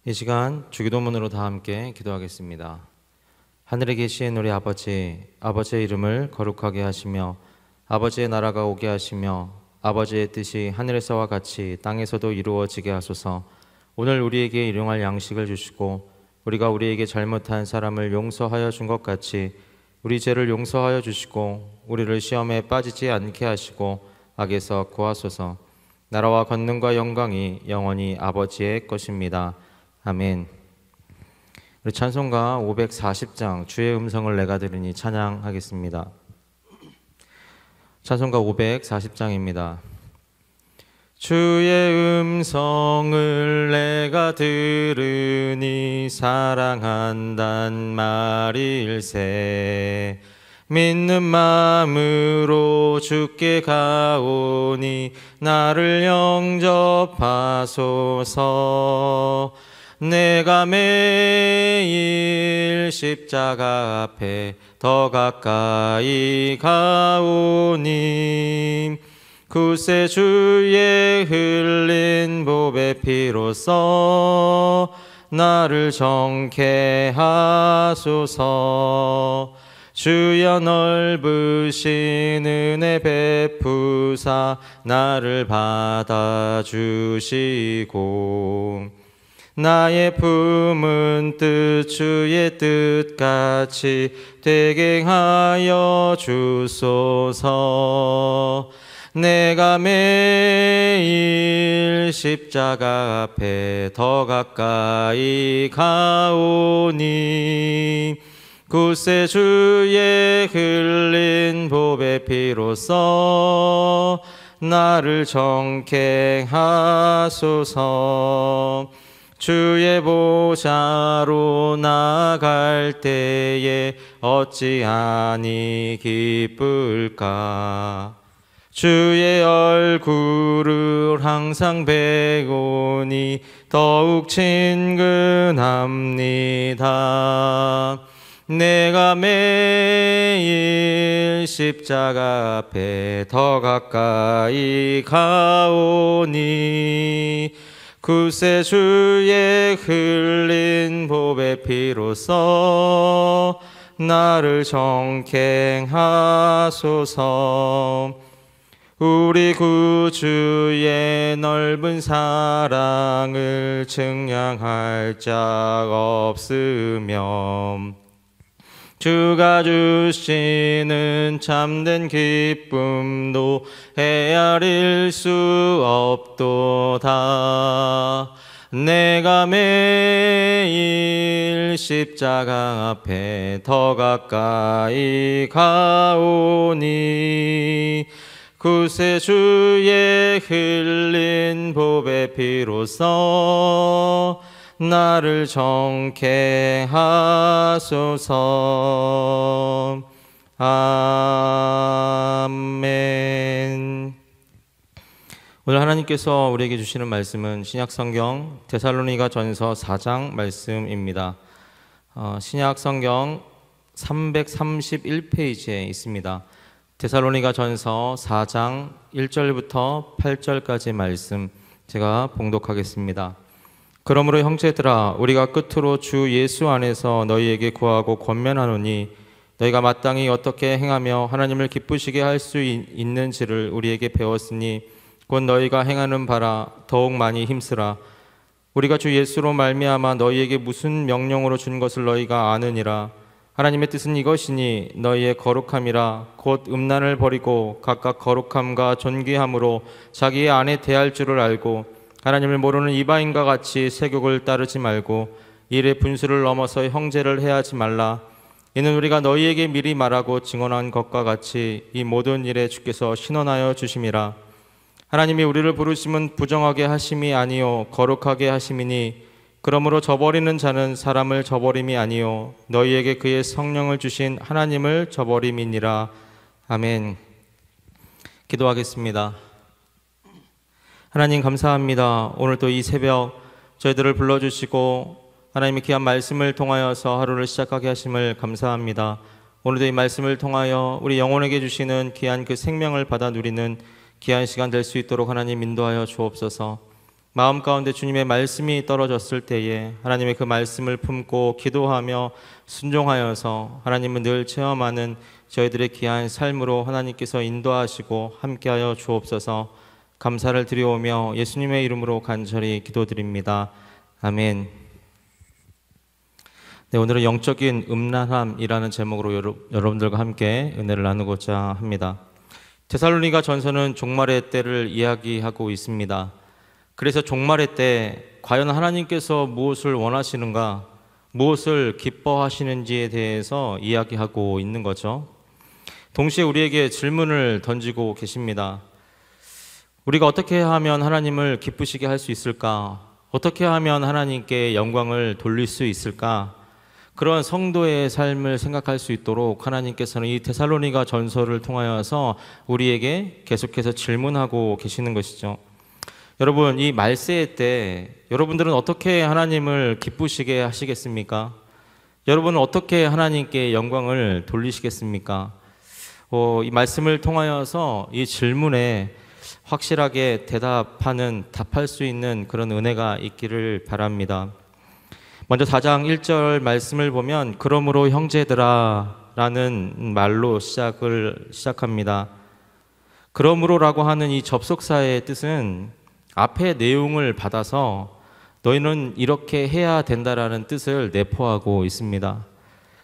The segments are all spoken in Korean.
이 시간 주기도문으로 다 함께 기도하겠습니다. 하늘에 계신 우리 아버지, 아버지의 이름을 거룩하게 하시며 아버지의 나라가 오게 하시며 아버지의 뜻이 하늘에서와 같이 땅에서도 이루어지게 하소서. 오늘 우리에게 일용할 양식을 주시고 우리가 우리에게 잘못한 사람을 용서하여 준 것 같이 우리 죄를 용서하여 주시고 우리를 시험에 빠지지 않게 하시고 악에서 구하소서. 나라와 권능과 영광이 영원히 아버지의 것입니다. 아멘. 우리 찬송가 540장 주의 음성을 내가 들으니 찬양하겠습니다. 찬송가 540장입니다. 주의 음성을 내가 들으니 사랑한단 말일세. 믿는 마음으로 주께 가오니 나를 영접하소서. 내가 매일 십자가 앞에 더 가까이 가오니 굳세 주의 흘린 보배 피로써 나를 정케 하소서. 주여 넓으신 은혜 베푸사 나를 받아주시고 나의 품은 뜻 주의 뜻같이 되게 하여 주소서. 내가 매일 십자가 앞에 더 가까이 가오니 굳세 주의 흘린 보배 피로써 나를 정케 하소서. 주의 보좌로 나갈 때에 어찌하니 기쁠까. 주의 얼굴을 항상 배우니 더욱 친근합니다. 내가 매일 십자가 앞에 더 가까이 가오니 굳세 주의 흘린 보배 피로써 나를 정케 하소서. 우리 구주의 넓은 사랑을 증량할 자 없으며 주가 주시는 참된 기쁨도 헤아릴 수 없도다. 내가 매일 십자가 앞에 더 가까이 가오니 굳세 주의 흘린 보배 피로써 나를 정케 하소서. 아멘. 오늘 하나님께서 우리에게 주시는 말씀은 신약성경 데살로니가전서 4장 말씀입니다. 신약성경 331페이지에 있습니다. 데살로니가전서 4장 1절부터 8절까지 말씀 제가 봉독하겠습니다. 그러므로 형제들아 우리가 끝으로 주 예수 안에서 너희에게 구하고 권면하노니 너희가 마땅히 어떻게 행하며 하나님을 기쁘시게 할 수 있는지를 우리에게 배웠으니 곧 너희가 행하는 바라 더욱 많이 힘쓰라. 우리가 주 예수로 말미암아 너희에게 무슨 명령으로 준 것을 너희가 아느니라. 하나님의 뜻은 이것이니 너희의 거룩함이라. 곧 음란을 버리고 각각 거룩함과 존귀함으로 자기의 아내 대할 줄을 알고 하나님을 모르는 이방인과 같이 세욕을 따르지 말고 일의 분수를 넘어서 형제를 해하지 말라. 이는 우리가 너희에게 미리 말하고 증언한 것과 같이 이 모든 일에 주께서 신원하여 주심이라. 하나님이 우리를 부르심은 부정하게 하심이 아니요 거룩하게 하심이니 그러므로 저버리는 자는 사람을 저버림이 아니요 너희에게 그의 성령을 주신 하나님을 저버림이니라. 아멘. 기도하겠습니다. 하나님 감사합니다. 오늘 또 이 새벽 저희들을 불러주시고 하나님의 귀한 말씀을 통하여서 하루를 시작하게 하심을 감사합니다. 오늘도 이 말씀을 통하여 우리 영혼에게 주시는 귀한 그 생명을 받아 누리는 귀한 시간 될 수 있도록 하나님 인도하여 주옵소서. 마음 가운데 주님의 말씀이 떨어졌을 때에 하나님의 그 말씀을 품고 기도하며 순종하여서 하나님은 늘 체험하는 저희들의 귀한 삶으로 하나님께서 인도하시고 함께하여 주옵소서. 감사를 드리오며 예수님의 이름으로 간절히 기도드립니다. 아멘. 네, 오늘은 영적인 음란함이라는 제목으로 여러분들과 함께 은혜를 나누고자 합니다. 데살로니가 전서는 종말의 때를 이야기하고 있습니다. 그래서 종말의 때 과연 하나님께서 무엇을 원하시는가, 무엇을 기뻐하시는지에 대해서 이야기하고 있는 거죠. 동시에 우리에게 질문을 던지고 계십니다. 우리가 어떻게 하면 하나님을 기쁘시게 할 수 있을까? 어떻게 하면 하나님께 영광을 돌릴 수 있을까? 그런 성도의 삶을 생각할 수 있도록 하나님께서는 이 데살로니가 전서를 통하여서 우리에게 계속해서 질문하고 계시는 것이죠. 여러분, 이 말세의 때 여러분들은 어떻게 하나님을 기쁘시게 하시겠습니까? 여러분은 어떻게 하나님께 영광을 돌리시겠습니까? 이 말씀을 통하여서 이 질문에 확실하게 답할 수 있는 그런 은혜가 있기를 바랍니다. 먼저 4장 1절 말씀을 보면 그러므로 형제들아 라는 말로 시작합니다. 그러므로라고 하는 이 접속사의 뜻은 앞의 내용을 받아서 너희는 이렇게 해야 된다라는 뜻을 내포하고 있습니다.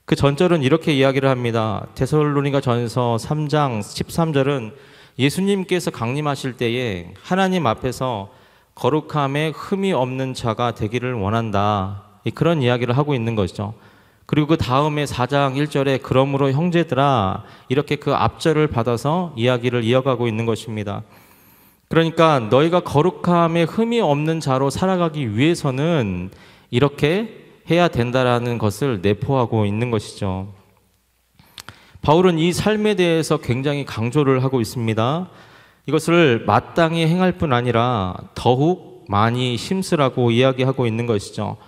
그 전절은 이렇게 이야기를 합니다. 데살로니가 전서 3장 13절은 예수님께서 강림하실 때에 하나님 앞에서 거룩함에 흠이 없는 자가 되기를 원한다. 그런 이야기를 하고 있는 것이죠. 그리고 그 다음에 4장 1절에 그러므로 형제들아 이렇게 그 앞절을 받아서 이야기를 이어가고 있는 것입니다. 그러니까 너희가 거룩함에 흠이 없는 자로 살아가기 위해서는 이렇게 해야 된다라는 것을 내포하고 있는 것이죠. 바울은 이 삶에 대해서 굉장히 강조를 하고 있습니다. 이것을 마땅히 행할 뿐 아니라 더욱 많이 힘쓰라고 이야기하고 있는 것이죠.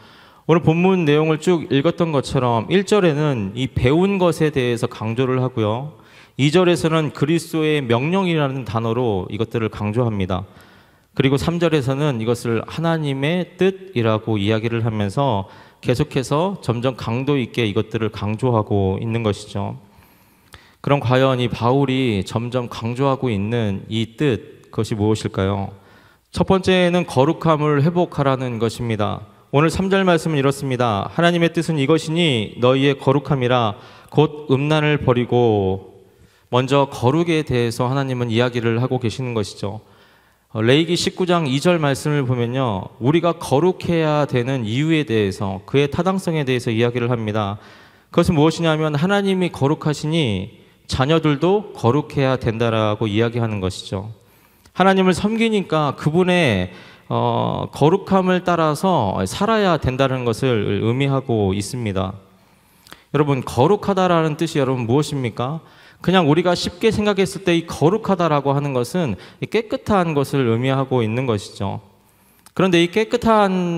오늘 본문 내용을 쭉 읽었던 것처럼 1절에는 이 배운 것에 대해서 강조를 하고요. 2절에서는 그리스도의 명령이라는 단어로 이것들을 강조합니다. 그리고 3절에서는 이것을 하나님의 뜻이라고 이야기를 하면서 계속해서 점점 강도 있게 이것들을 강조하고 있는 것이죠. 그럼 과연 이 바울이 점점 강조하고 있는 이 뜻, 그것이 무엇일까요? 첫 번째는 거룩함을 회복하라는 것입니다. 오늘 3절 말씀은 이렇습니다. 하나님의 뜻은 이것이니 너희의 거룩함이라 곧 음란을 버리고. 먼저 거룩에 대해서 하나님은 이야기를 하고 계시는 것이죠. 레위기 19장 2절 말씀을 보면요, 우리가 거룩해야 되는 이유에 대해서, 그의 타당성에 대해서 이야기를 합니다. 그것은 무엇이냐면 하나님이 거룩하시니 자녀들도 거룩해야 된다라고 이야기하는 것이죠. 하나님을 섬기니까 그분의 거룩함을 따라서 살아야 된다는 것을 의미하고 있습니다. 여러분, 거룩하다라는 뜻이 여러분 무엇입니까? 그냥 우리가 쉽게 생각했을 때 이 거룩하다라고 하는 것은 깨끗한 것을 의미하고 있는 것이죠. 그런데 이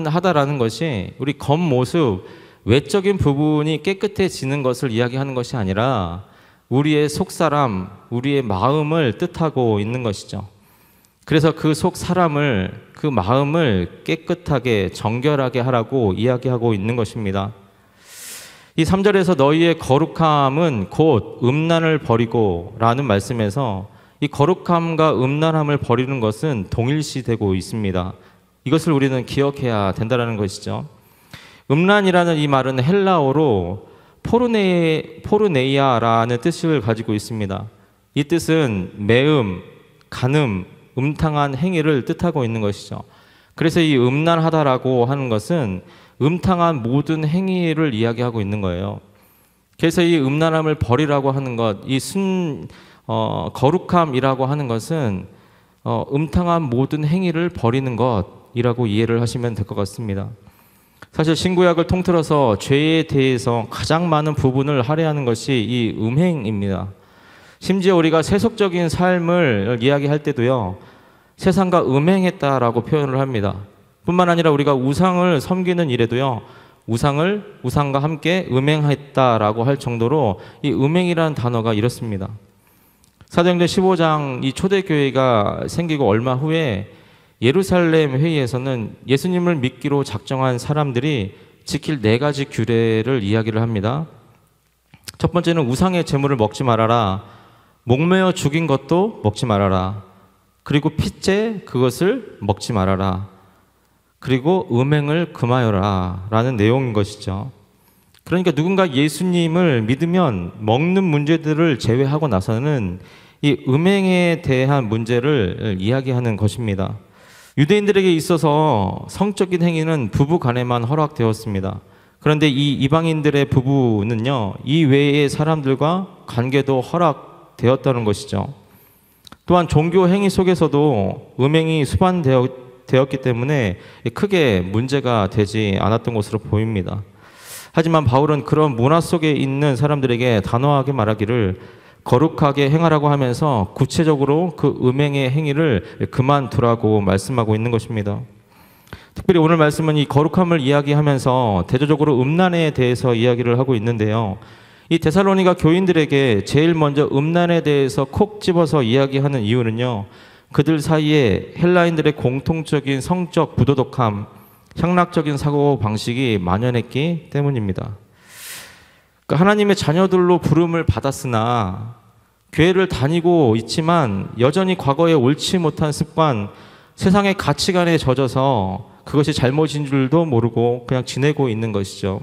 하다라는 것이 우리 겉모습, 외적인 부분이 깨끗해지는 것을 이야기하는 것이 아니라 우리의 속사람, 우리의 마음을 뜻하고 있는 것이죠. 그래서 그 속사람을, 그 마음을 깨끗하게 정결하게 하라고 이야기하고 있는 것입니다. 이 3절에서 너희의 거룩함은 곧 음란을 버리고 라는 말씀에서 이 거룩함과 음란함을 버리는 것은 동일시되고 있습니다. 이것을 우리는 기억해야 된다는 것이죠. 음란이라는 이 말은 헬라어로 포르네이아라는 뜻을 가지고 있습니다. 이 뜻은 매음, 간음, 음탕한 행위를 뜻하고 있는 것이죠. 그래서 이 음란하다라고 하는 것은 음탕한 모든 행위를 이야기하고 있는 거예요. 그래서 이 음란함을 버리라고 하는 것, 이 거룩함이라고 하는 것은 음탕한 모든 행위를 버리는 것이라고 이해를 하시면 될 것 같습니다. 사실 신구약을 통틀어서 죄에 대해서 가장 많은 부분을 할애하는 것이 이 음행입니다. 심지어 우리가 세속적인 삶을 이야기할 때도요, 세상과 음행했다라고 표현을 합니다. 뿐만 아니라 우리가 우상을 섬기는 일에도요, 우상과 함께 음행했다라고 할 정도로 이 음행이라는 단어가 이렇습니다. 사도행전 15장 이 초대교회가 생기고 얼마 후에 예루살렘 회의에서는 예수님을 믿기로 작정한 사람들이 지킬 4가지 규례를 이야기를 합니다. 첫 번째는 우상의 제물을 먹지 말아라. 목매어 죽인 것도 먹지 말아라. 그리고 핏째 그것을 먹지 말아라. 그리고 음행을 금하여라 라는 내용인 것이죠. 그러니까 누군가 예수님을 믿으면 먹는 문제들을 제외하고 나서는 이 음행에 대한 문제를 이야기하는 것입니다. 유대인들에게 있어서 성적인 행위는 부부 간에만 허락되었습니다. 그런데 이 이방인들의 부부는요, 이 외의 사람들과 관계도 허락되었다는 것이죠. 또한 종교 행위 속에서도 음행이 수반되었기 때문에 크게 문제가 되지 않았던 것으로 보입니다. 하지만 바울은 그런 문화 속에 있는 사람들에게 단호하게 말하기를 거룩하게 행하라고 하면서 구체적으로 그 음행의 행위를 그만두라고 말씀하고 있는 것입니다. 특별히 오늘 말씀은 이 거룩함을 이야기하면서 대조적으로 음란에 대해서 이야기를 하고 있는데요. 이 데살로니가 교인들에게 제일 먼저 음란에 대해서 콕 집어서 이야기하는 이유는요, 그들 사이에 헬라인들의 공통적인 성적 부도덕함, 향락적인 사고 방식이 만연했기 때문입니다. 그러니까 하나님의 자녀들로 부름을 받았으나 교회를 다니고 있지만 여전히 과거에 옳지 못한 습관, 세상의 가치관에 젖어서 그것이 잘못인 줄도 모르고 그냥 지내고 있는 것이죠.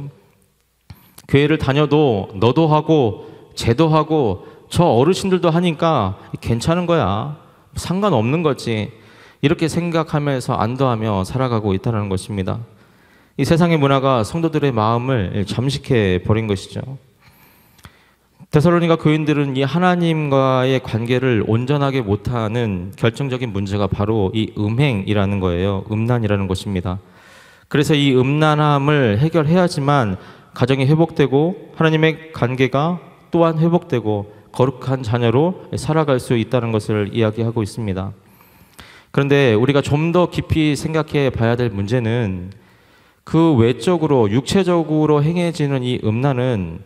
교회를 다녀도 너도 하고 쟤도 하고 저 어르신들도 하니까 괜찮은 거야, 상관없는 거지, 이렇게 생각하면서 안도하며 살아가고 있다는 것입니다. 이 세상의 문화가 성도들의 마음을 잠식해 버린 것이죠. 데살로니가 교인들은 이 하나님과의 관계를 온전하게 못하는 결정적인 문제가 바로 이 음행이라는 거예요. 음란이라는 것입니다. 그래서 이 음란함을 해결해야지만 가정이 회복되고 하나님의 관계가 또한 회복되고 거룩한 자녀로 살아갈 수 있다는 것을 이야기하고 있습니다. 그런데 우리가 좀 더 깊이 생각해 봐야 될 문제는 그 외적으로 육체적으로 행해지는 이 음란은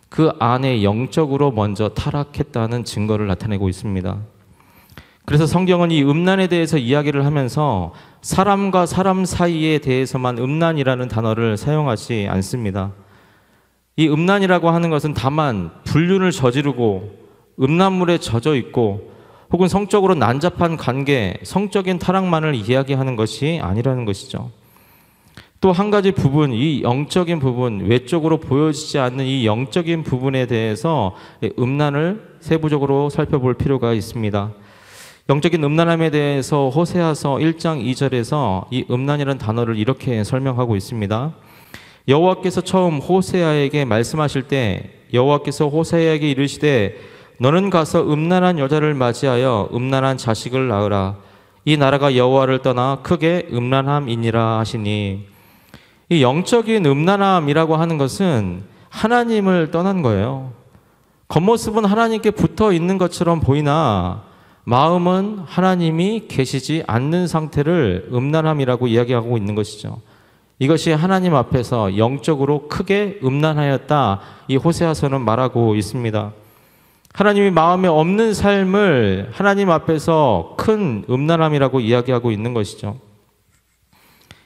그 안에 영적으로 먼저 타락했다는 증거를 나타내고 있습니다. 그래서 성경은 이 음란에 대해서 이야기를 하면서 사람과 사람 사이에 대해서만 음란이라는 단어를 사용하지 않습니다. 이 음란이라고 하는 것은 다만 불륜을 저지르고 음란물에 젖어 있고 혹은 성적으로 난잡한 관계, 성적인 타락만을 이야기하는 것이 아니라는 것이죠. 또 한 가지 부분, 이 영적인 부분, 외적으로 보여지지 않는 이 영적인 부분에 대해서 음란을 세부적으로 살펴볼 필요가 있습니다. 영적인 음란함에 대해서 호세아서 1장 2절에서 이 음란이라는 단어를 이렇게 설명하고 있습니다. 여호와께서 처음 호세아에게 말씀하실 때 여호와께서 호세아에게 이르시되 너는 가서 음란한 여자를 맞이하여 음란한 자식을 낳으라. 이 나라가 여호와를 떠나 크게 음란함이니라 하시니, 이 영적인 음란함이라고 하는 것은 하나님을 떠난 거예요. 겉모습은 하나님께 붙어 있는 것처럼 보이나 마음은 하나님이 계시지 않는 상태를 음란함이라고 이야기하고 있는 것이죠. 이것이 하나님 앞에서 영적으로 크게 음란하였다, 이 호세아서는 말하고 있습니다. 하나님이 마음에 없는 삶을 하나님 앞에서 큰 음란함이라고 이야기하고 있는 것이죠.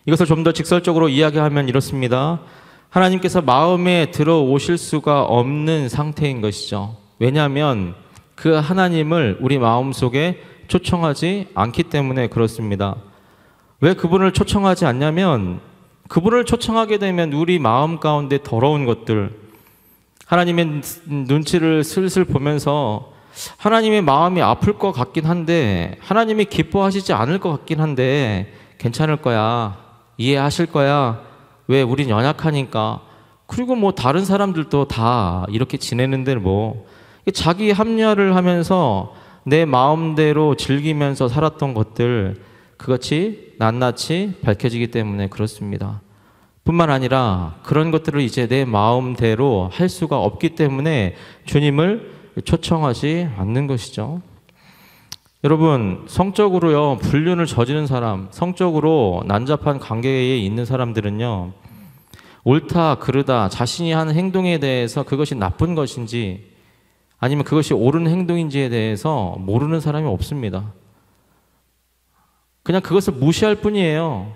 이것을 좀 더 직설적으로 이야기하면 이렇습니다. 하나님께서 마음에 들어오실 수가 없는 상태인 것이죠. 왜냐하면 그 하나님을 우리 마음속에 초청하지 않기 때문에 그렇습니다. 왜 그분을 초청하지 않냐면 그분을 초청하게 되면 우리 마음 가운데 더러운 것들, 하나님의 눈치를 슬슬 보면서 하나님의 마음이 아플 것 같긴 한데 하나님이 기뻐하시지 않을 것 같긴 한데 괜찮을 거야, 이해하실 거야, 왜 우린 연약하니까, 그리고 뭐 다른 사람들도 다 이렇게 지내는데 뭐, 자기 합리화를 하면서 내 마음대로 즐기면서 살았던 것들, 그것이 낱낱이 밝혀지기 때문에 그렇습니다. 뿐만 아니라 그런 것들을 이제 내 마음대로 할 수가 없기 때문에 주님을 초청하지 않는 것이죠. 여러분, 성적으로요, 불륜을 저지른 사람, 성적으로 난잡한 관계에 있는 사람들은요, 옳다, 그르다, 자신이 하는 행동에 대해서 그것이 나쁜 것인지 아니면 그것이 옳은 행동인지에 대해서 모르는 사람이 없습니다. 그냥 그것을 무시할 뿐이에요.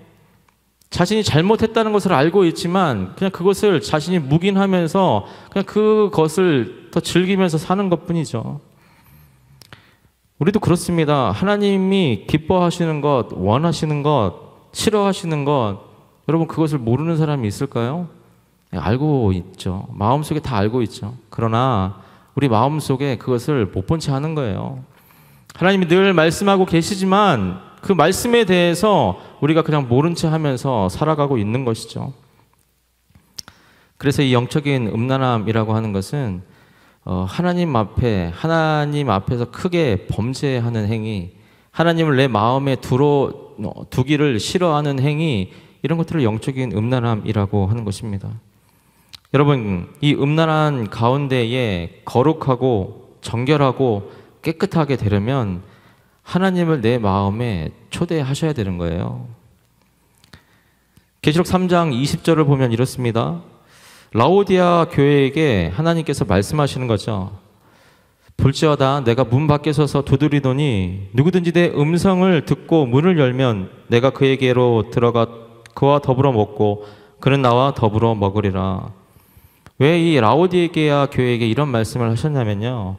자신이 잘못했다는 것을 알고 있지만 그냥 그것을 자신이 묵인하면서 그냥 그것을 더 즐기면서 사는 것뿐이죠. 우리도 그렇습니다. 하나님이 기뻐하시는 것, 원하시는 것, 싫어하시는 것, 여러분 그것을 모르는 사람이 있을까요? 알고 있죠. 마음속에 다 알고 있죠. 그러나 우리 마음속에 그것을 못 본 채 하는 거예요. 하나님이 늘 말씀하고 계시지만 그 말씀에 대해서 우리가 그냥 모른 채 하면서 살아가고 있는 것이죠. 그래서 이 영적인 음란함이라고 하는 것은 하나님 앞에서 크게 범죄하는 행위, 하나님을 내 마음에 두기를 싫어하는 행위, 이런 것들을 영적인 음란함이라고 하는 것입니다. 여러분, 이 음란한 가운데에 거룩하고 정결하고 깨끗하게 되려면 하나님을 내 마음에 초대하셔야 되는 거예요. 계시록 3장 20절을 보면 이렇습니다. 라오디아 교회에게 하나님께서 말씀하시는 거죠. 볼지어다 내가 문 밖에 서서 두드리노니 누구든지 내 음성을 듣고 문을 열면 내가 그에게로 들어가 그와 더불어 먹고 그는 나와 더불어 먹으리라. 왜 이 라오디게아 교회에게 이런 말씀을 하셨냐면요,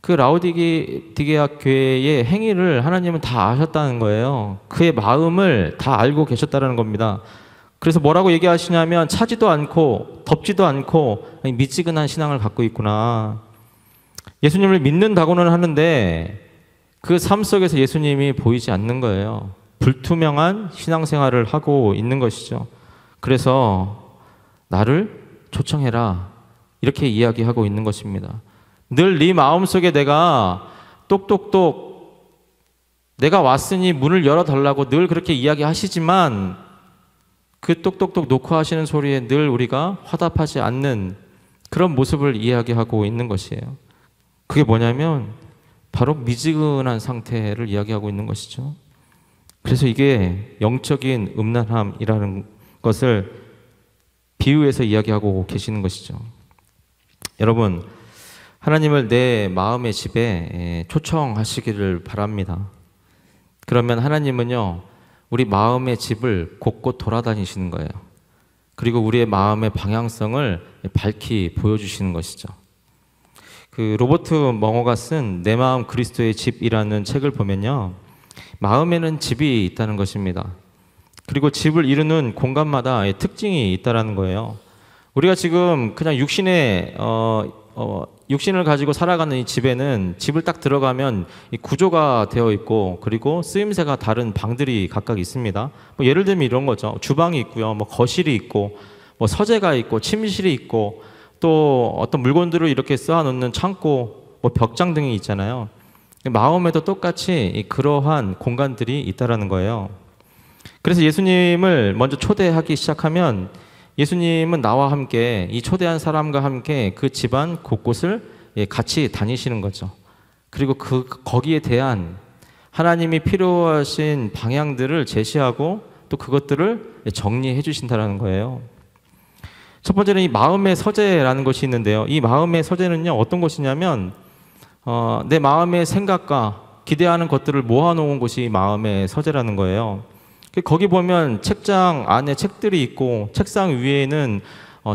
그 라오디게아 교회의 행위를 하나님은 다 아셨다는 거예요. 그의 마음을 다 알고 계셨다는 겁니다. 그래서 뭐라고 얘기하시냐면 차지도 않고 덥지도 않고 미지근한 신앙을 갖고 있구나. 예수님을 믿는다고는 하는데 그 삶 속에서 예수님이 보이지 않는 거예요. 불투명한 신앙생활을 하고 있는 것이죠. 그래서 나를 초청해라 이렇게 이야기하고 있는 것입니다. 늘 네 마음속에 내가 똑똑똑 내가 왔으니 문을 열어달라고 늘 그렇게 이야기하시지만 그 똑똑똑 놓고 하시는 소리에 늘 우리가 화답하지 않는 그런 모습을 이야기하고 있는 것이에요. 그게 뭐냐면 바로 미지근한 상태를 이야기하고 있는 것이죠. 그래서 이게 영적인 음란함이라는 것을 비유해서 이야기하고 계시는 것이죠. 여러분, 하나님을 내 마음의 집에 초청하시기를 바랍니다. 그러면 하나님은요, 우리 마음의 집을 곳곳 돌아다니시는 거예요. 그리고 우리의 마음의 방향성을 밝히 보여주시는 것이죠. 그 로버트 멍어가 쓴 내 마음 그리스도의 집이라는 책을 보면요, 마음에는 집이 있다는 것입니다. 그리고 집을 이루는 공간마다 특징이 있다는 거예요. 우리가 지금 그냥 육신을 가지고 살아가는 이 집에는 집을 딱 들어가면 이 구조가 되어 있고 그리고 쓰임새가 다른 방들이 각각 있습니다. 뭐 예를 들면 이런 거죠. 주방이 있고요, 뭐 거실이 있고, 뭐 서재가 있고, 침실이 있고, 또 어떤 물건들을 이렇게 쌓아놓는 창고, 뭐 벽장 등이 있잖아요. 마음에도 똑같이 그러한 공간들이 있다라는 거예요. 그래서 예수님을 먼저 초대하기 시작하면 예수님은 나와 함께 이 초대한 사람과 함께 그 집안 곳곳을 같이 다니시는 거죠. 그리고 거기에 대한 하나님이 필요하신 방향들을 제시하고 또 그것들을 정리해 주신다는 거예요. 첫 번째는 이 마음의 서재라는 것이 있는데요. 이 마음의 서재는요, 어떤 곳이냐면 내 마음의 생각과 기대하는 것들을 모아놓은 곳이 마음의 서재라는 거예요. 거기 보면 책장 안에 책들이 있고 책상 위에는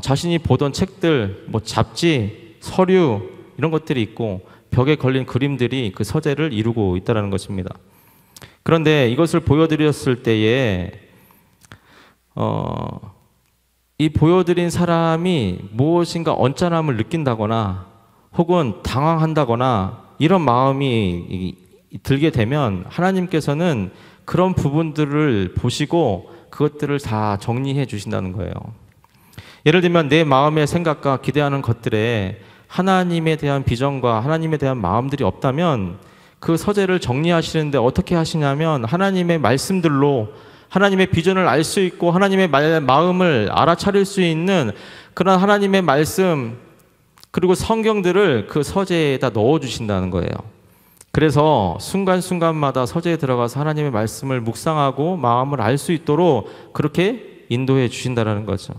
자신이 보던 책들, 뭐 잡지, 서류 이런 것들이 있고 벽에 걸린 그림들이 그 서재를 이루고 있다는 것입니다. 그런데 이것을 보여드렸을 때에 이 보여드린 사람이 무엇인가 언짢음을 느낀다거나 혹은 당황한다거나 이런 마음이 들게 되면 하나님께서는 그런 부분들을 보시고 그것들을 다 정리해 주신다는 거예요. 예를 들면 내 마음의 생각과 기대하는 것들에 하나님에 대한 비전과 하나님에 대한 마음들이 없다면 그 서재를 정리하시는데 어떻게 하시냐면 하나님의 말씀들로 하나님의 비전을 알 수 있고 하나님의 마음을 알아차릴 수 있는 그런 하나님의 말씀 그리고 성경들을 그 서재에다 넣어주신다는 거예요. 그래서 순간순간마다 서재에 들어가서 하나님의 말씀을 묵상하고 마음을 알 수 있도록 그렇게 인도해 주신다는 거죠.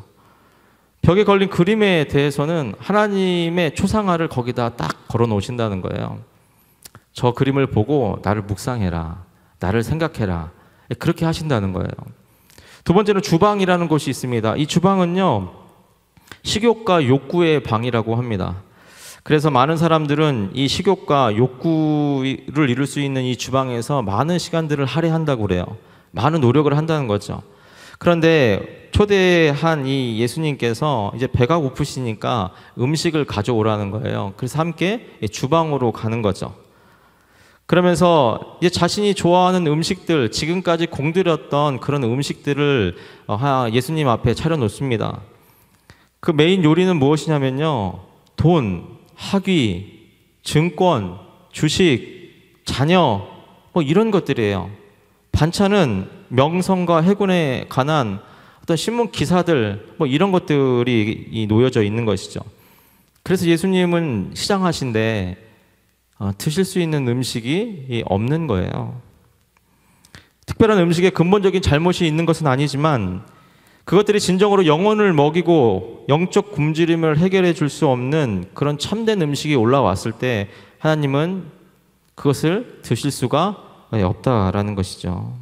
벽에 걸린 그림에 대해서는 하나님의 초상화를 거기다 딱 걸어 놓으신다는 거예요. 저 그림을 보고 나를 묵상해라, 나를 생각해라. 그렇게 하신다는 거예요. 두 번째는 주방이라는 곳이 있습니다. 이 주방은요, 식욕과 욕구의 방이라고 합니다. 그래서 많은 사람들은 이 식욕과 욕구를 이룰 수 있는 이 주방에서 많은 시간들을 할애한다고 그래요. 많은 노력을 한다는 거죠. 그런데 초대한 이 예수님께서 이제 배가 고프시니까 음식을 가져오라는 거예요. 그래서 함께 주방으로 가는 거죠. 그러면서 이제 자신이 좋아하는 음식들, 지금까지 공들였던 그런 음식들을 예수님 앞에 차려놓습니다. 그 메인 요리는 무엇이냐면요, 돈, 학위, 증권, 주식, 자녀, 뭐 이런 것들이에요. 반찬은 명성과 해군에 관한 어떤 신문 기사들, 뭐 이런 것들이 놓여져 있는 것이죠. 그래서 예수님은 시장하신데 드실 수 있는 음식이 없는 거예요. 특별한 음식에 근본적인 잘못이 있는 것은 아니지만 그것들이 진정으로 영혼을 먹이고 영적 굶주림을 해결해 줄 수 없는 그런 참된 음식이 올라왔을 때 하나님은 그것을 드실 수가 없다라는 것이죠.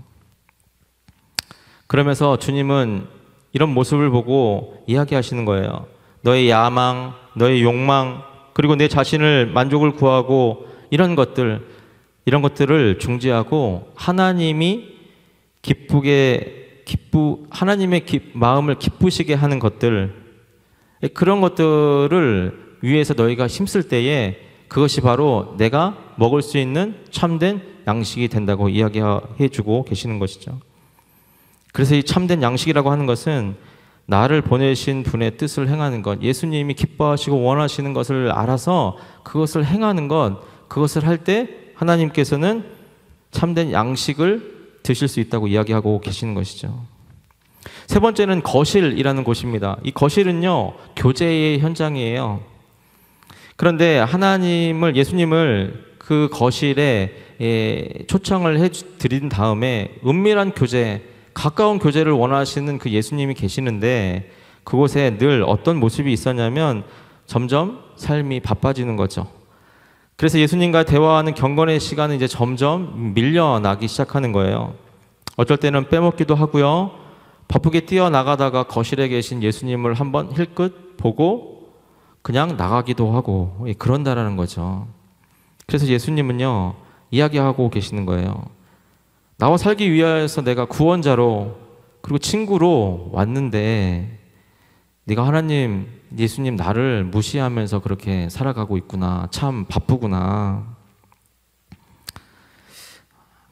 그러면서 주님은 이런 모습을 보고 이야기하시는 거예요. 너의 야망, 너의 욕망, 그리고 내 자신을 만족을 구하고 이런 것들을 중지하고 하나님이 하나님의 마음을 기쁘시게 하는 것들, 그런 것들을 위해서 너희가 힘쓸 때에 그것이 바로 내가 먹을 수 있는 참된 양식이 된다고 이야기해 주고 계시는 것이죠. 그래서 이 참된 양식이라고 하는 것은 나를 보내신 분의 뜻을 행하는 것, 예수님이 기뻐하시고 원하시는 것을 알아서 그것을 행하는 것, 그것을 할 때 하나님께서는 참된 양식을 드실 수 있다고 이야기하고 계시는 것이죠. 세 번째는 거실이라는 곳입니다. 이 거실은요, 교제의 현장이에요. 그런데 예수님을 그 거실에 초청을 해드린 다음에 은밀한 교제, 가까운 교제를 원하시는 그 예수님이 계시는데 그곳에 늘 어떤 모습이 있었냐면 점점 삶이 바빠지는 거죠. 그래서 예수님과 대화하는 경건의 시간은 이제 점점 밀려나기 시작하는 거예요. 어쩔 때는 빼먹기도 하고요. 바쁘게 뛰어나가다가 거실에 계신 예수님을 한번 힐끗 보고 그냥 나가기도 하고 그런다라는 거죠. 그래서 예수님은요, 이야기하고 계시는 거예요. 나와 살기 위해서 내가 구원자로 그리고 친구로 왔는데 네가 하나님, 예수님 나를 무시하면서 그렇게 살아가고 있구나. 참 바쁘구나.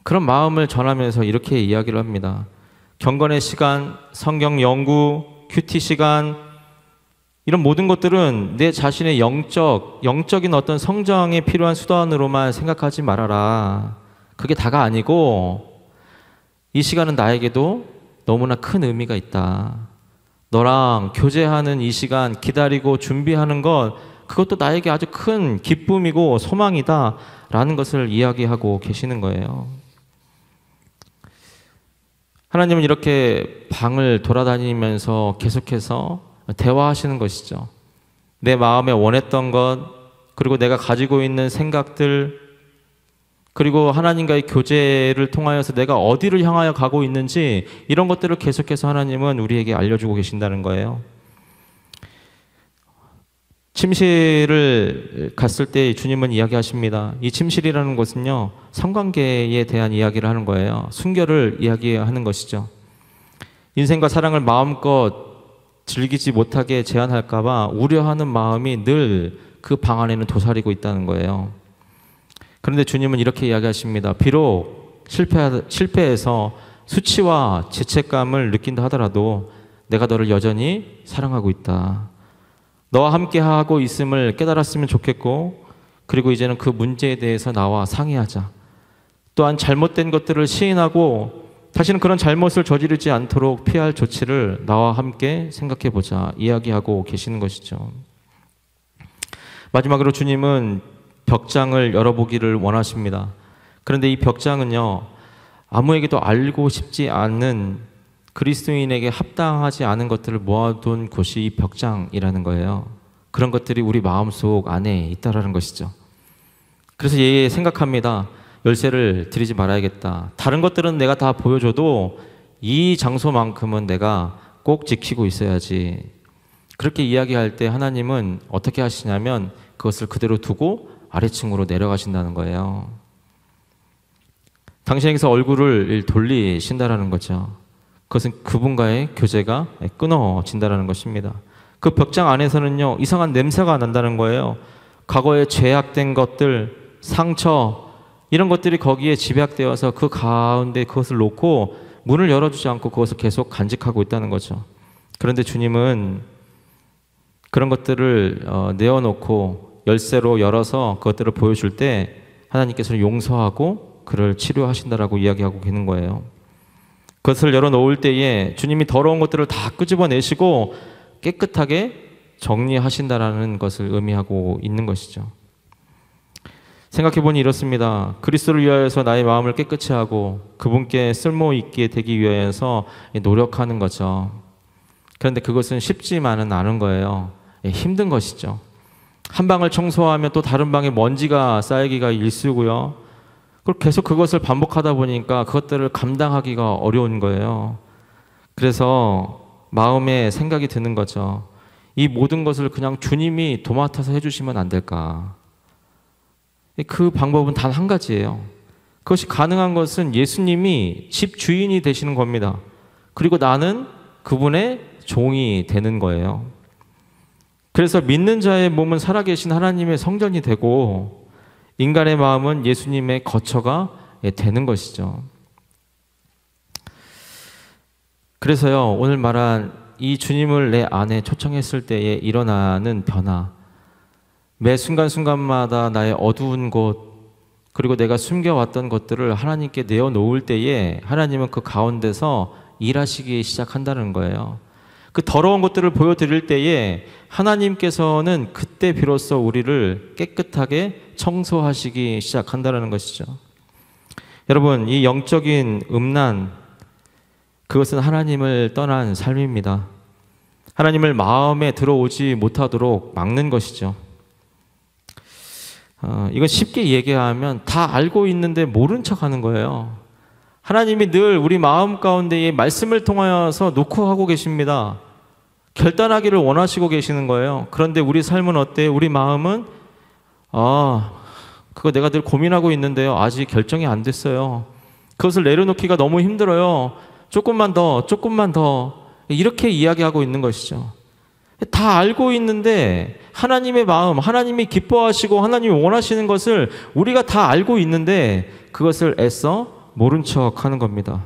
그런 마음을 전하면서 이렇게 이야기를 합니다. 경건의 시간, 성경 연구, 큐티 시간, 이런 모든 것들은 내 자신의 영적인 어떤 성장에 필요한 수단으로만 생각하지 말아라. 그게 다가 아니고 이 시간은 나에게도 너무나 큰 의미가 있다. 너랑 교제하는 이 시간, 기다리고 준비하는 것, 그것도 나에게 아주 큰 기쁨이고 소망이다 라는 것을 이야기하고 계시는 거예요. 하나님은 이렇게 방을 돌아다니면서 계속해서 대화하시는 것이죠. 내 마음에 원했던 것, 그리고 내가 가지고 있는 생각들, 그리고 하나님과의 교제를 통하여서 내가 어디를 향하여 가고 있는지 이런 것들을 계속해서 하나님은 우리에게 알려주고 계신다는 거예요. 침실을 갔을 때 주님은 이야기하십니다. 이 침실이라는 것은요, 성관계에 대한 이야기를 하는 거예요. 순결을 이야기하는 것이죠. 인생과 사랑을 마음껏 즐기지 못하게 제한할까 봐 우려하는 마음이 늘 그 방 안에는 도사리고 있다는 거예요. 그런데 주님은 이렇게 이야기하십니다. 비록 실패해서 수치와 죄책감을 느낀다 하더라도 내가 너를 여전히 사랑하고 있다. 너와 함께 하고 있음을 깨달았으면 좋겠고, 그리고 이제는 그 문제에 대해서 나와 상의하자. 또한 잘못된 것들을 시인하고 다시는 그런 잘못을 저지르지 않도록 피할 조치를 나와 함께 생각해보자. 이야기하고 계시는 것이죠. 마지막으로 주님은 벽장을 열어보기를 원하십니다. 그런데 이 벽장은요, 아무에게도 알고 싶지 않는, 그리스도인에게 합당하지 않은 것들을 모아둔 곳이 이 벽장이라는 거예요. 그런 것들이 우리 마음속 안에 있다라는 것이죠. 그래서 생각합니다. 열쇠를 드리지 말아야겠다. 다른 것들은 내가 다 보여줘도 이 장소만큼은 내가 꼭 지키고 있어야지. 그렇게 이야기할 때 하나님은 어떻게 하시냐면 그것을 그대로 두고 아래층으로 내려가신다는 거예요. 당신에게서 얼굴을 돌리신다라는 거죠. 그것은 그분과의 교제가 끊어진다는 것입니다. 그 벽장 안에서는요, 이상한 냄새가 난다는 거예요. 과거에 죄악된 것들, 상처, 이런 것들이 거기에 집약되어서 그 가운데 그것을 놓고 문을 열어주지 않고 그것을 계속 간직하고 있다는 거죠. 그런데 주님은 그런 것들을 내어놓고 열쇠로 열어서 그것들을 보여줄 때 하나님께서는 용서하고 그를 치료하신다라고 이야기하고 계는 거예요. 그것을 열어놓을 때에 주님이 더러운 것들을 다 끄집어내시고 깨끗하게 정리하신다라는 것을 의미하고 있는 것이죠. 생각해보니 이렇습니다. 그리스도를 위하여서 나의 마음을 깨끗이 하고 그분께 쓸모있게 되기 위하여서 노력하는 거죠. 그런데 그것은 쉽지만은 않은 거예요. 힘든 것이죠. 한 방을 청소하면 또 다른 방에 먼지가 쌓이기가 일쑤고요. 그리고 계속 그것을 반복하다 보니까 그것들을 감당하기가 어려운 거예요. 그래서 마음에 생각이 드는 거죠. 이 모든 것을 그냥 주님이 도맡아서 해주시면 안 될까? 그 방법은 단 한 가지예요. 그것이 가능한 것은 예수님이 집 주인이 되시는 겁니다. 그리고 나는 그분의 종이 되는 거예요. 그래서 믿는 자의 몸은 살아계신 하나님의 성전이 되고 인간의 마음은 예수님의 거처가 되는 것이죠. 그래서요, 오늘 말한 이 주님을 내 안에 초청했을 때에 일어나는 변화, 매 순간순간마다 나의 어두운 곳, 그리고 내가 숨겨왔던 것들을 하나님께 내어놓을 때에 하나님은 그 가운데서 일하시기 시작한다는 거예요. 그 더러운 것들을 보여드릴 때에 하나님께서는 그때 비로소 우리를 깨끗하게 청소하시기 시작한다는 것이죠. 여러분, 이 영적인 음란, 그것은 하나님을 떠난 삶입니다. 하나님을 마음에 들어오지 못하도록 막는 것이죠. 이건 쉽게 얘기하면 다 알고 있는데 모른 척 하는 거예요. 하나님이 늘 우리 마음 가운데에 말씀을 통하여서 녹화하고 계십니다. 결단하기를 원하시고 계시는 거예요. 그런데 우리 삶은 어때요? 우리 마음은 그거 내가 늘 고민하고 있는데요. 아직 결정이 안 됐어요. 그것을 내려놓기가 너무 힘들어요. 조금만 더 이렇게 이야기하고 있는 것이죠. 다 알고 있는데 하나님의 마음, 하나님이 기뻐하시고 하나님이 원하시는 것을 우리가 다 알고 있는데 그것을 애써 모른 척 하는 겁니다.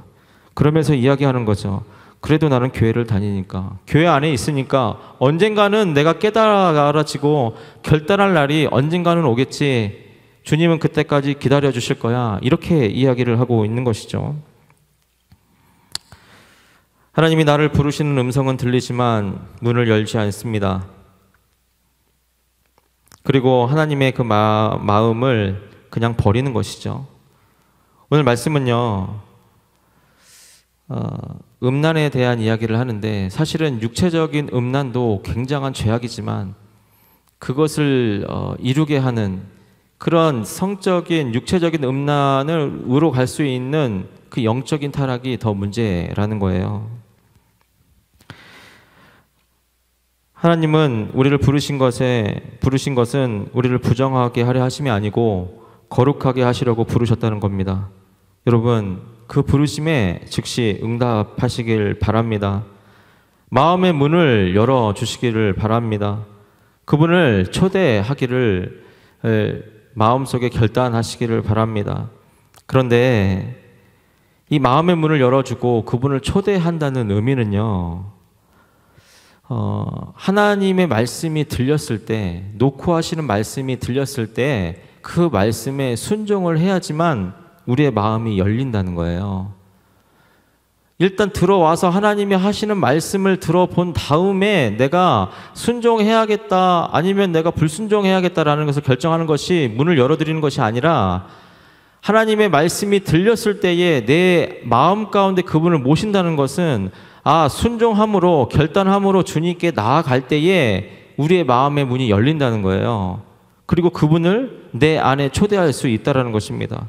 그러면서 이야기하는 거죠. 그래도 나는 교회를 다니니까, 교회 안에 있으니까 언젠가는 내가 깨달아지고 결단할 날이 언젠가는 오겠지. 주님은 그때까지 기다려 주실 거야. 이렇게 이야기를 하고 있는 것이죠. 하나님이 나를 부르시는 음성은 들리지만 문을 열지 않습니다. 그리고 하나님의 그 마음을 그냥 버리는 것이죠. 오늘 말씀은요, 음란에 대한 이야기를 하는데 사실은 육체적인 음란도 굉장한 죄악이지만 그것을 이루게 하는 그런 성적인 육체적인 음란으로 갈 수 있는 그 영적인 타락이 더 문제라는 거예요. 하나님은 우리를 부르신 것은 우리를 부정하게 하려 하심이 아니고 거룩하게 하시려고 부르셨다는 겁니다. 여러분, 그 부르심에 즉시 응답하시길 바랍니다. 마음의 문을 열어주시기를 바랍니다. 그분을 초대하기를 마음속에 결단하시기를 바랍니다. 그런데 이 마음의 문을 열어주고 그분을 초대한다는 의미는요, 하나님의 말씀이 들렸을 때, 녹화하시는 말씀이 들렸을 때 그 말씀에 순종을 해야지만 우리의 마음이 열린다는 거예요. 일단 들어와서 하나님이 하시는 말씀을 들어본 다음에 내가 순종해야겠다 아니면 내가 불순종해야겠다라는 것을 결정하는 것이 문을 열어드리는 것이 아니라 하나님의 말씀이 들렸을 때에 내 마음 가운데 그분을 모신다는 것은 순종함으로 결단함으로 주님께 나아갈 때에 우리의 마음의 문이 열린다는 거예요. 그리고 그분을 내 안에 초대할 수 있다는 것입니다.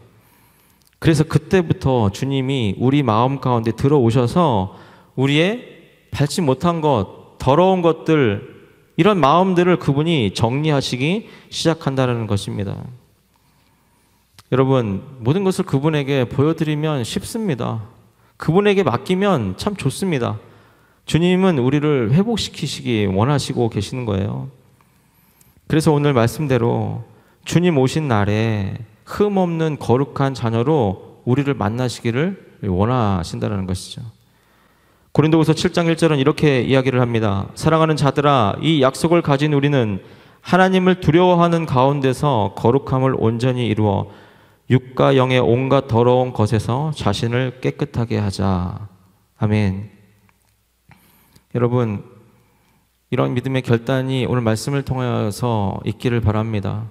그래서 그때부터 주님이 우리 마음 가운데 들어오셔서 우리의 밟지 못한 것, 더러운 것들, 이런 마음들을 그분이 정리하시기 시작한다는 것입니다. 여러분, 모든 것을 그분에게 보여드리면 쉽습니다. 그분에게 맡기면 참 좋습니다. 주님은 우리를 회복시키시기 원하시고 계시는 거예요. 그래서 오늘 말씀대로 주님 오신 날에 흠없는 거룩한 자녀로 우리를 만나시기를 원하신다는 것이죠. 고린도후서 7장 1절은 이렇게 이야기를 합니다. 사랑하는 자들아, 이 약속을 가진 우리는 하나님을 두려워하는 가운데서 거룩함을 온전히 이루어 육과 영의 온갖 더러운 것에서 자신을 깨끗하게 하자. 아멘. 여러분, 이런 믿음의 결단이 오늘 말씀을 통하여서 있기를 바랍니다.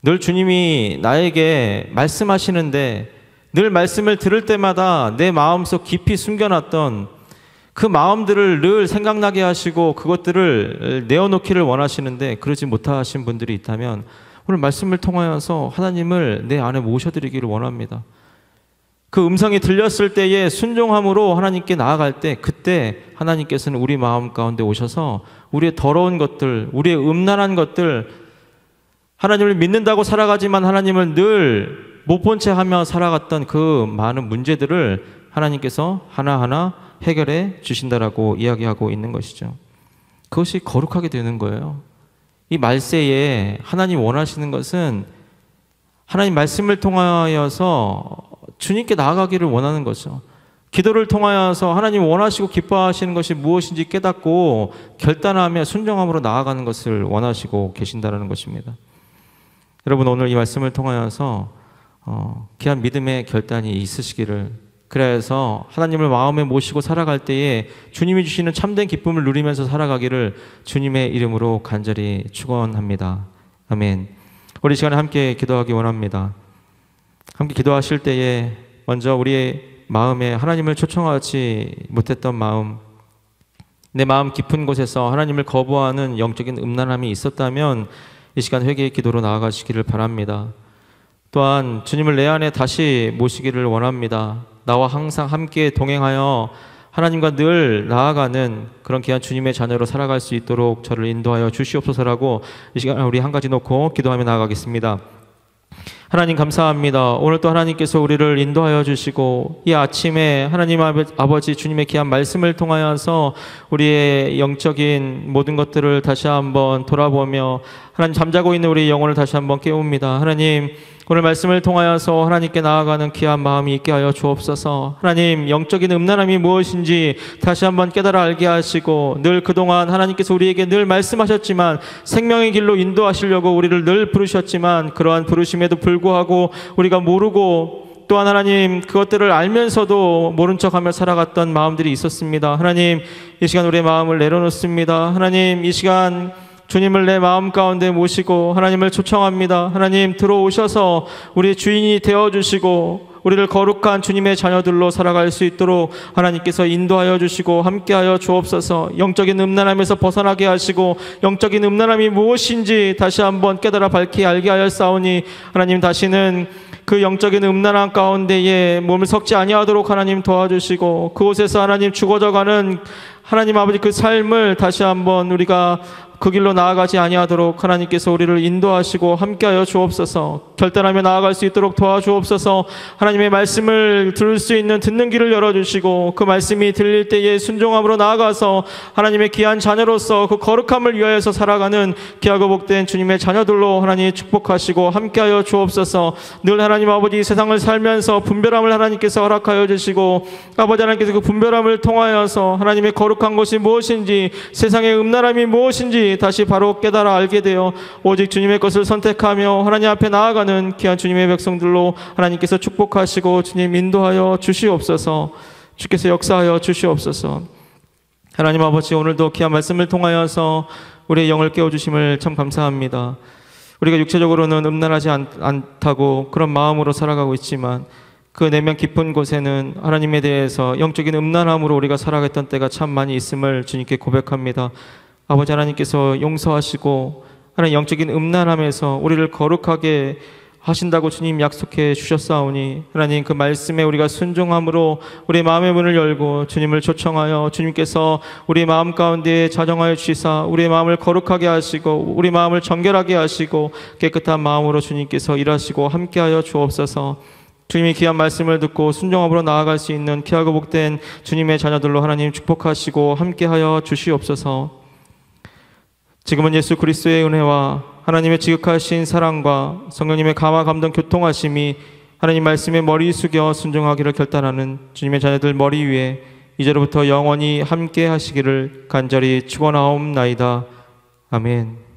늘 주님이 나에게 말씀하시는데 늘 말씀을 들을 때마다 내 마음속 깊이 숨겨놨던 그 마음들을 늘 생각나게 하시고 그것들을 내어놓기를 원하시는데 그러지 못하신 분들이 있다면 오늘 말씀을 통하여서 하나님을 내 안에 모셔드리기를 원합니다. 그 음성이 들렸을 때에 순종함으로 하나님께 나아갈 때 그때 하나님께서는 우리 마음 가운데 오셔서 우리의 더러운 것들, 우리의 음란한 것들, 하나님을 믿는다고 살아가지만 하나님을 늘 못 본 채 하며 살아갔던 그 많은 문제들을 하나님께서 하나하나 해결해 주신다라고 이야기하고 있는 것이죠. 그것이 거룩하게 되는 거예요. 이 말세에 하나님 원하시는 것은 하나님 말씀을 통하여서 주님께 나아가기를 원하는 거죠. 기도를 통하여서 하나님 원하시고 기뻐하시는 것이 무엇인지 깨닫고 결단하며 순종함으로 나아가는 것을 원하시고 계신다는 것입니다. 여러분, 오늘 이 말씀을 통하여서 귀한 믿음의 결단이 있으시기를, 그래서 하나님을 마음에 모시고 살아갈 때에 주님이 주시는 참된 기쁨을 누리면서 살아가기를 주님의 이름으로 간절히 축원합니다. 아멘. 우리 시간에 함께 기도하기 원합니다. 함께 기도하실 때에 먼저 우리의 마음에 하나님을 초청하지 못했던 마음, 내 마음 깊은 곳에서 하나님을 거부하는 영적인 음란함이 있었다면 이 시간 회개의 기도로 나아가시기를 바랍니다. 또한 주님을 내 안에 다시 모시기를 원합니다. 나와 항상 함께 동행하여 하나님과 늘 나아가는 그런 귀한 주님의 자녀로 살아갈 수 있도록 저를 인도하여 주시옵소서라고 이 시간에 우리 한 가지 놓고 기도하며 나아가겠습니다. 하나님 감사합니다. 오늘 또 하나님께서 우리를 인도하여 주시고 이 아침에 하나님 아버지 주님의 귀한 말씀을 통하여서 우리의 영적인 모든 것들을 다시 한번 돌아보며 하나님 잠자고 있는 우리의 영혼을 다시 한번 깨웁니다. 하나님, 오늘 말씀을 통하여서 하나님께 나아가는 귀한 마음이 있게 하여 주옵소서. 하나님, 영적인 음란함이 무엇인지 다시 한번 깨달아 알게 하시고 늘 그동안 하나님께서 우리에게 늘 말씀하셨지만 생명의 길로 인도하시려고 우리를 늘 부르셨지만 그러한 부르심에도 불구하고 우리가 모르고 또한 하나님 그것들을 알면서도 모른 척하며 살아갔던 마음들이 있었습니다. 하나님, 이 시간 우리의 마음을 내려놓습니다. 하나님, 이 시간 주님을 내 마음 가운데 모시고 하나님을 초청합니다. 하나님 들어오셔서 우리 주인이 되어주시고 우리를 거룩한 주님의 자녀들로 살아갈 수 있도록 하나님께서 인도하여 주시고 함께하여 주옵소서. 영적인 음란함에서 벗어나게 하시고 영적인 음란함이 무엇인지 다시 한번 깨달아 밝히 알게 하였사오니 하나님 다시는 그 영적인 음란함 가운데에 몸을 섞지 아니하도록 하나님 도와주시고 그곳에서 하나님 죽어져가는 하나님 아버지 그 삶을 다시 한번 우리가 그 길로 나아가지 아니하도록 하나님께서 우리를 인도하시고 함께하여 주옵소서. 결단하며 나아갈 수 있도록 도와주옵소서. 하나님의 말씀을 들을 수 있는 듣는 길을 열어주시고 그 말씀이 들릴 때에 순종함으로 나아가서 하나님의 귀한 자녀로서 그 거룩함을 위하여서 살아가는 귀하고 복된 주님의 자녀들로 하나님 축복하시고 함께하여 주옵소서. 늘 하나님 아버지 세상을 살면서 분별함을 하나님께서 허락하여 주시고 아버지 하나님께서 그 분별함을 통하여서 하나님의 거룩한 것이 무엇인지 세상의 음란함이 무엇인지 다시 바로 깨달아 알게 되어 오직 주님의 것을 선택하며 하나님 앞에 나아가는 귀한 주님의 백성들로 하나님께서 축복하시고 주님 인도하여 주시옵소서. 주께서 역사하여 주시옵소서. 하나님 아버지, 오늘도 귀한 말씀을 통하여서 우리의 영을 깨워주심을 참 감사합니다. 우리가 육체적으로는 음란하지 않다고 그런 마음으로 살아가고 있지만 그 내면 깊은 곳에는 하나님에 대해서 영적인 음란함으로 우리가 살아갔던 때가 참 많이 있음을 주님께 고백합니다. 아버지 하나님께서 용서하시고 하나님 영적인 음란함에서 우리를 거룩하게 하신다고 주님 약속해 주셨사오니 하나님 그 말씀에 우리가 순종함으로 우리 마음의 문을 열고 주님을 초청하여 주님께서 우리 마음 가운데 자정하여 주시사 우리의 마음을 거룩하게 하시고 우리 마음을 정결하게 하시고 깨끗한 마음으로 주님께서 일하시고 함께하여 주옵소서. 주님이 귀한 말씀을 듣고 순종함으로 나아갈 수 있는 귀하고 복된 주님의 자녀들로 하나님 축복하시고 함께하여 주시옵소서. 지금은 예수 그리스도의 은혜와 하나님의 지극하신 사랑과 성령님의 감화 감동 교통하심이 하나님 말씀에 머리 숙여 순종하기를 결단하는 주님의 자녀들 머리 위에 이제로부터 영원히 함께 하시기를 간절히 축원하옵나이다. 아멘.